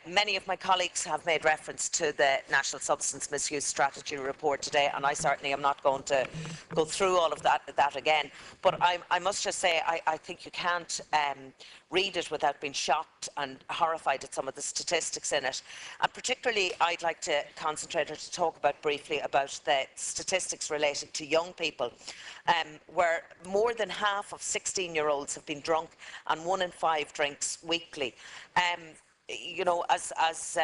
Many of my colleagues have made reference to the National Substance Misuse Strategy report today, and I certainly am not going to go through all of that again. But I must just say, I think you can't read it without being shocked and horrified at some of the statistics in it. And particularly, I'd like to concentrate or to talk about briefly about the statistics related to young people, where more than half of 16-year-olds have been drunk, and 1 in 5 drinks weekly. You know, as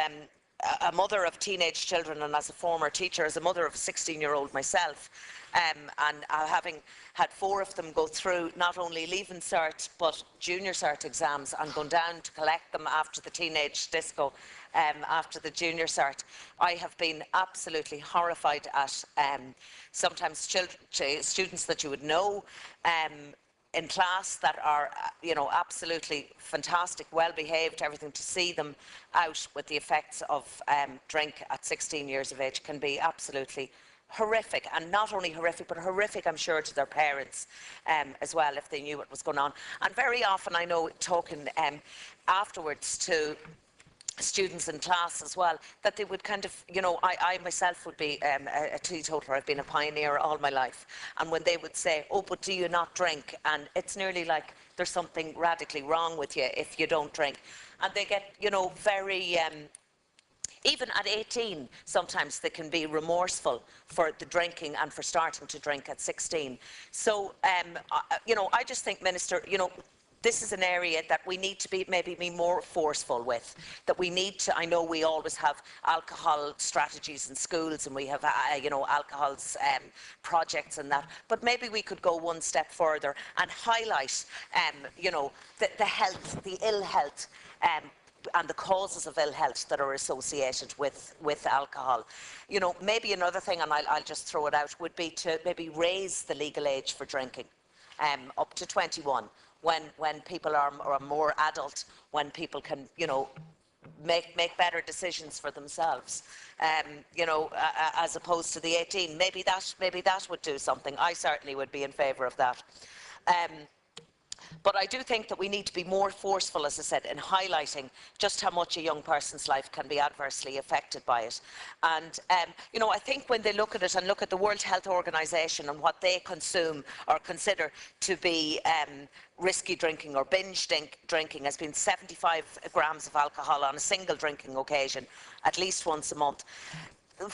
a mother of teenage children and as a former teacher, as a mother of a 16-year-old myself, and having had 4 of them go through not only Leaving Cert but Junior Cert exams and gone down to collect them after the teenage disco, after the Junior Cert, I have been absolutely horrified at sometimes students that you would know in class that are, you know, absolutely fantastic, well-behaved, everything. To see them out with the effects of drink at 16 years of age can be absolutely horrific, and not only horrific, but horrific, I'm sure, to their parents as well, if they knew what was going on. And very often, I know, talking afterwards to students in class as well, that they would kind of, you know, I myself would be a teetotaler. I've been a pioneer all my life, and when they would say, oh, but do you not drink? And it's nearly like there's something radically wrong with you if you don't drink. And they get, you know, very even at 18, sometimes they can be remorseful for the drinking and for starting to drink at 16. So, you know, I just think, Minister, you know, this is an area that we need to be maybe be more forceful with, that we need to, I know we always have alcohol strategies in schools, and we have, you know, alcohol's projects and that, but maybe we could go one step further and highlight, you know, the health, the ill health, and the causes of ill health that are associated with alcohol. You know, maybe another thing, and I'll just throw it out, would be to maybe raise the legal age for drinking up to 21. When people are more adult, when people can, you know, make better decisions for themselves, you know, as opposed to the 18. Maybe that would do something. I certainly would be in favour of that. But I do think that we need to be more forceful, as I said, in highlighting just how much a young person's life can be adversely affected by it. And, you know, I think when they look at it and look at the World Health Organization and what they consume or consider to be risky drinking or binge drinking has been 75 grams of alcohol on a single drinking occasion, at least once a month.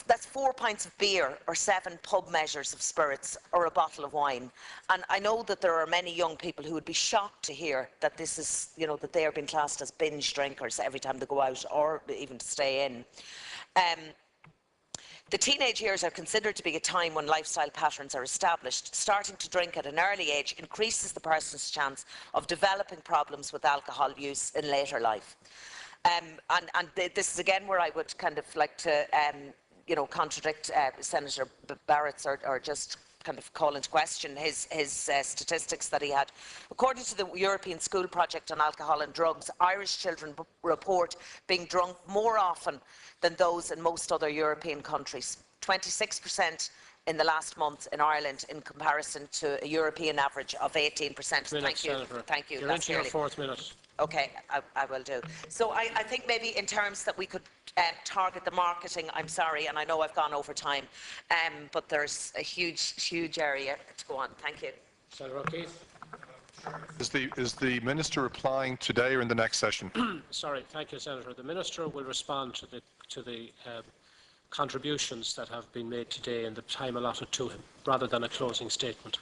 That's 4 pints of beer or 7 pub measures of spirits or a bottle of wine. And I know that there are many young people who would be shocked to hear that this is, you know, that they are being classed as binge drinkers every time they go out or even to stay in. The teenage years are considered to be a time when lifestyle patterns are established. Starting to drink at an early age increases the person's chance of developing problems with alcohol use in later life. And this is again where I would kind of like to you know, contradict Senator Barrett's or just kind of call into question his statistics that he had. According to the European School Project on Alcohol and Drugs, Irish children report being drunk more often than those in most other European countries. 26% in the last month in Ireland, in comparison to a European average of 18%. Thank you. Senator. Thank you. You're into your 4th minute. Okay, I will do. So I think maybe in terms that we could target the marketing, I'm sorry, and I know I've gone over time, but there's a huge area to go on. Thank you. Senator O'Keefe. Is the Minister replying today or in the next session? Sorry, thank you, Senator. The Minister will respond to the contributions that have been made today in the time allotted to him, rather than a closing statement.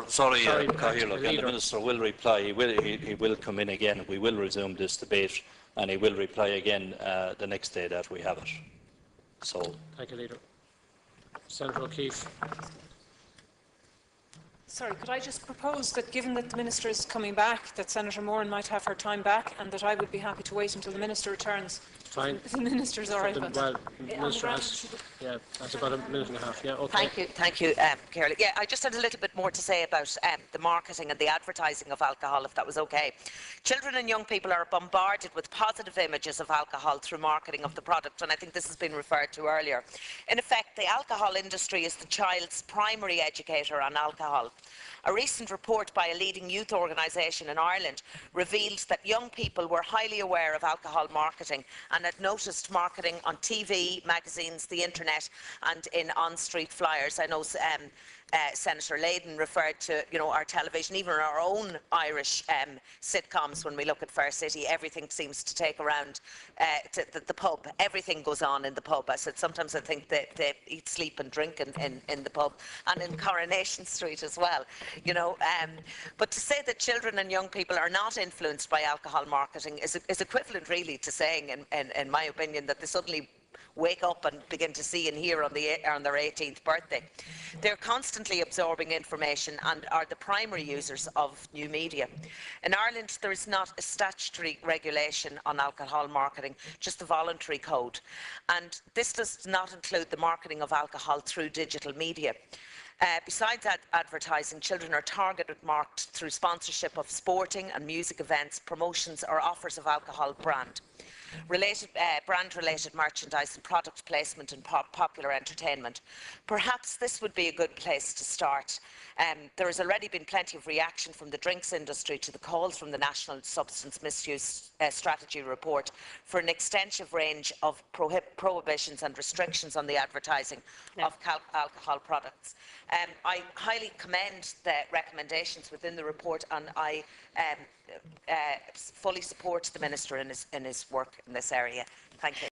Sorry, Cathaoirleach, and the Minister will reply. He will come in again. We will resume this debate, and he will reply again the next day that we have it. So. Thank you, Leader. Senator O'Keefe. Sorry, could I just propose that, given that the Minister is coming back, that Senator Moran might have her time back, and that I would be happy to wait until the Minister returns. Fine. If the Minister's all right. Well, the Minister has, yeah, that's about a minute and a half. Yeah, okay. Thank you, Carol. Yeah, I just had a little bit more to say about the marketing and the advertising of alcohol, if that was okay. Children and young people are bombarded with positive images of alcohol through marketing of the product, and I think this has been referred to earlier. In effect, the alcohol industry is the child's primary educator on alcohol. A recent report by a leading youth organisation in Ireland revealed that young people were highly aware of alcohol marketing and had noticed marketing on TV, magazines, the internet and in on-street flyers. I know Senator Layden referred to, our television, even our own Irish sitcoms. When we look at Fair City, everything seems to take around to the pub. Everything goes on in the pub. I said sometimes I think they eat, sleep and drink in the pub, and in Coronation Street as well. But to say that children and young people are not influenced by alcohol marketing is equivalent really to saying, in my opinion, that they suddenly wake up and begin to see and hear on their 18th birthday. They're constantly absorbing information and are the primary users of new media. In Ireland, there is not a statutory regulation on alcohol marketing, just a voluntary code. And this does not include the marketing of alcohol through digital media. Besides advertising, children are targeted marked through sponsorship of sporting and music events, promotions or offers of alcohol brand. Brand-related merchandise and product placement in popular entertainment. Perhaps this would be a good place to start. There has already been plenty of reaction from the drinks industry to the calls from the National Substance Misuse Strategy report for an extensive range of prohibitions and restrictions on the advertising of alcohol products. I highly commend the recommendations within the report, and I fully support the Minister in his work in this area. Thank you.